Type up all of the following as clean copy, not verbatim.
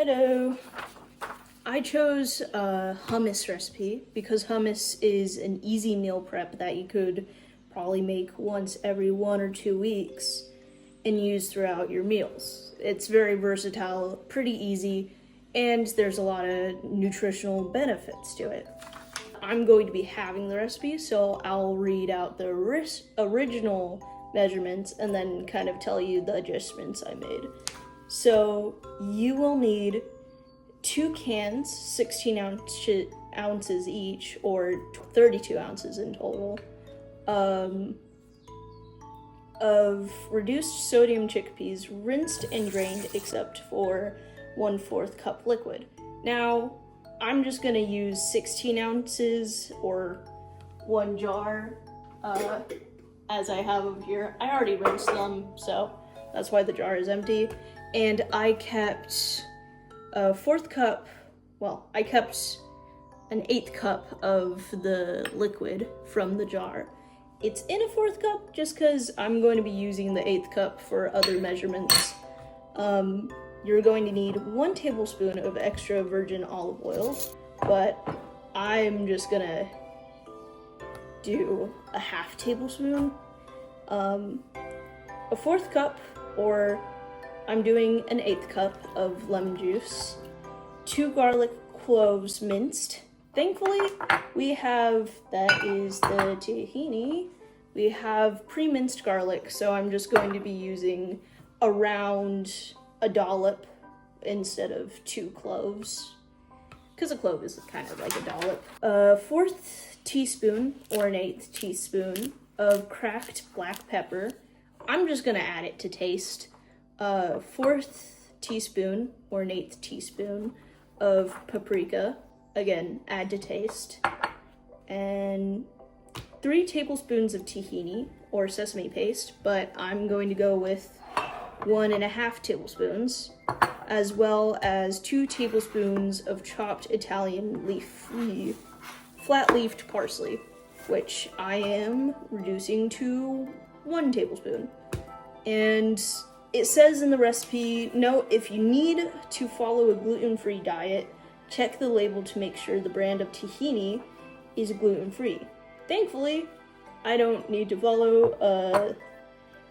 Hello. I chose a hummus recipe because hummus is an easy meal prep that you could probably make once every 1 or 2 weeks and use throughout your meals. It's very versatile, pretty easy, and there's a lot of nutritional benefits to it. I'm going to be having the recipe, so I'll read out the original measurements and then kind of tell you the adjustments I made. So you will need 2 cans, 16 ounces each, or 32 ounces in total, of reduced sodium chickpeas, rinsed and drained except for 1/4 cup liquid. Now, I'm just gonna use 16 ounces or 1 jar, as I have over here. I already rinsed them, so that's why the jar is empty. And I kept a 1/4 cup, I kept an 1/8 cup of the liquid from the jar. It's in a 1/4 cup just because I'm going to be using the 1/8 cup for other measurements. You're going to need 1 tablespoon of extra virgin olive oil, but I'm just gonna do a 1/2 tablespoon. A 1/4 cup, or I'm doing an 1/8 cup of lemon juice, 2 garlic cloves minced. Thankfully, we have, that is the tahini, we have pre-minced garlic, so I'm just going to be using around a dollop instead of 2 cloves, because a clove is kind of like a dollop. A 1/4 teaspoon or an 1/8 teaspoon of cracked black pepper. I'm just gonna add it to taste. 1/4 teaspoon or an 1/8 teaspoon of paprika, again, add to taste, and 3 tablespoons of tahini or sesame paste, but I'm going to go with 1.5 tablespoons, as well as 2 tablespoons of chopped Italian flat-leafed parsley, which I am reducing to 1 tablespoon. And it says in the recipe, note, if you need to follow a gluten-free diet, check the label to make sure the brand of tahini is gluten-free. Thankfully, I don't need to follow a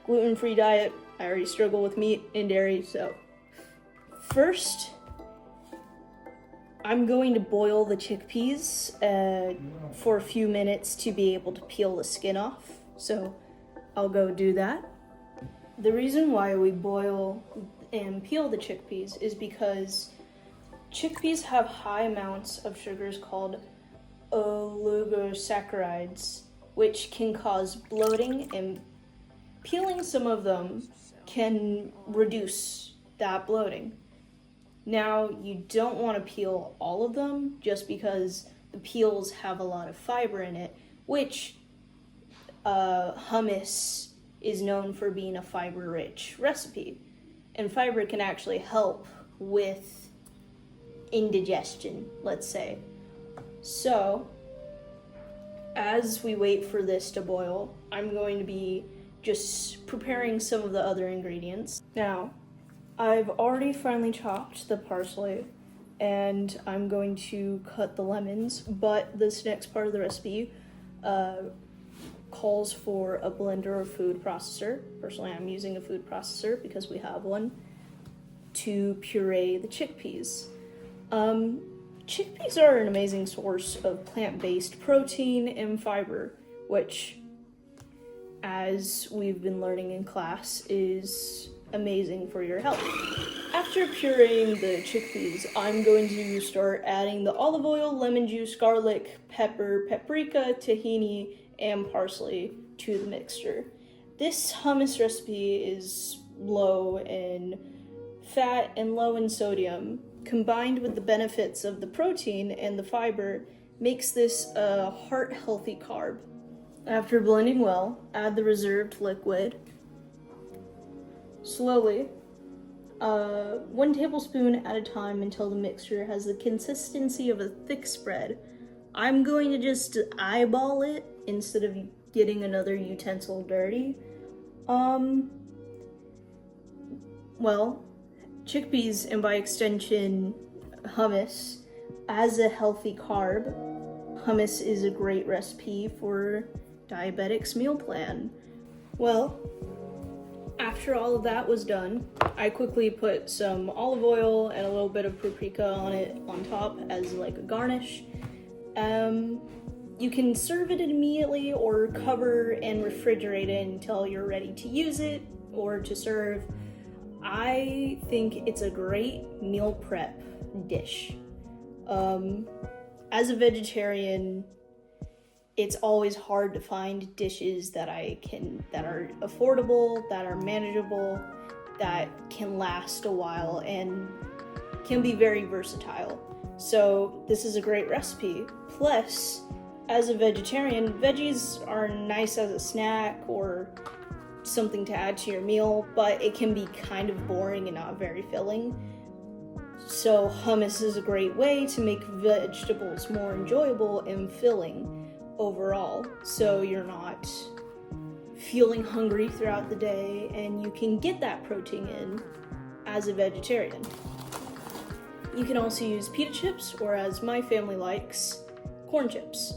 gluten-free diet. I already struggle with meat and dairy, so. First, I'm going to boil the chickpeas for a few minutes to be able to peel the skin off, so I'll go do that. The reason why we boil and peel the chickpeas is because chickpeas have high amounts of sugars called oligosaccharides, which can cause bloating, and peeling some of them can reduce that bloating. Now, you don't want to peel all of them just because the peels have a lot of fiber in it, which hummus is known for being a fiber-rich recipe, and fiber can actually help with indigestion, let's say. So, as we wait for this to boil, I'm going to be just preparing some of the other ingredients. Now, I've already finely chopped the parsley, and I'm going to cut the lemons, but this next part of the recipe calls for a blender or food processor. Personally, I'm using a food processor because we have one, to puree the chickpeas. Chickpeas are an amazing source of plant-based protein and fiber, which, as we've been learning in class, is amazing for your health. After pureeing the chickpeas, I'm going to start adding the olive oil, lemon juice, garlic, pepper, paprika, tahini, and parsley to the mixture. This hummus recipe is low in fat and low in sodium. Combined with the benefits of the protein and the fiber, makes this a heart-healthy carb. After blending well, add the reserved liquid slowly, 1 tablespoon at a time until the mixture has the consistency of a thick spread. I'm going to just eyeball it instead of getting another utensil dirty. chickpeas, and by extension, hummus, as a healthy carb. Hummus is a great recipe for diabetics meal plan. Well, after all of that was done, I quickly put some olive oil and a little bit of paprika on it on top as like a garnish. You can serve it immediately or cover and refrigerate it until you're ready to use it or to serve. I think it's a great meal prep dish. As a vegetarian, it's always hard to find dishes that are affordable, that are manageable, that can last a while and can be very versatile. So this is a great recipe. Plus, as a vegetarian, veggies are nice as a snack or something to add to your meal, but it can be kind of boring and not very filling. So hummus is a great way to make vegetables more enjoyable and filling overall, so you're not feeling hungry throughout the day and you can get that protein in as a vegetarian. You can also use pita chips, or as my family likes, corn chips.